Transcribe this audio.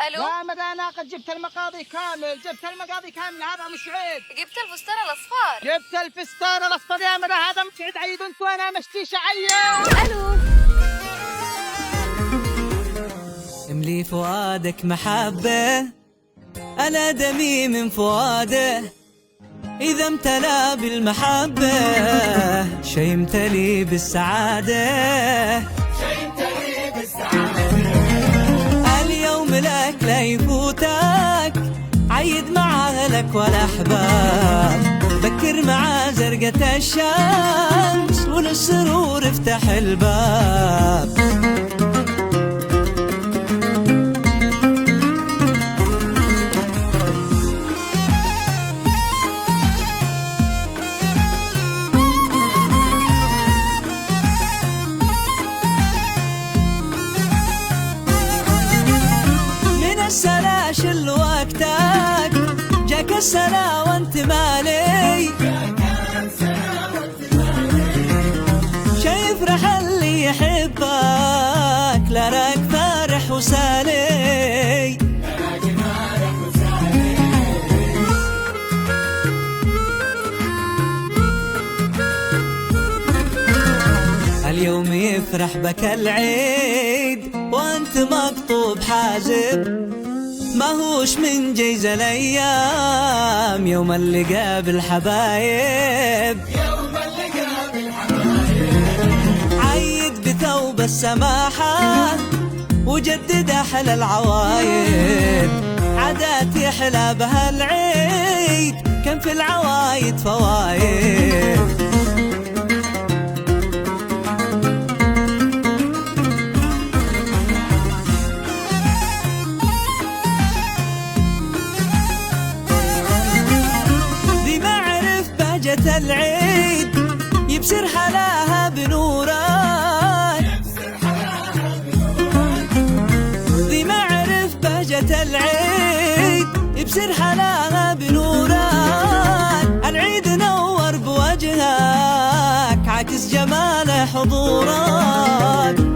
الو. لا مدى انا قد جبت المقاضي كامل، هذا مش عيد. جبت الفستان الاصفر. جبت الفستان الاصفر يا مدى، هذا مش عيد. عيد انت وانا مشتي شعير. الو. املي فؤادك محبة، أنا دمي من فؤاده، إذا امتلأ بالمحبة شي يمتلي بالسعادة. اليوم لك لا يفوتك، عيد مع أهلك والأحباب، بكر مع زرقة الشمس وللسرور افتح الباب. السلاشل وقتك جاك السلا وانت مالي، شايف رح اللي يحبك لا راك فارح وسالي. اليوم يفرح بك العيد وانت مقطوب حازب، ما هوش من جيز الايام يوم اللقاء بالحبايب. عيد بثوب السماحة وجدد احلى العوايد، عادات يحلى بها العيد كان في العوايد فوايد. العيد يبشر حلاها بنورك، ذي معرف بهجة العيد يبشر حلاها بنورك. العيد نور بوجهك عكس جمال حضورك.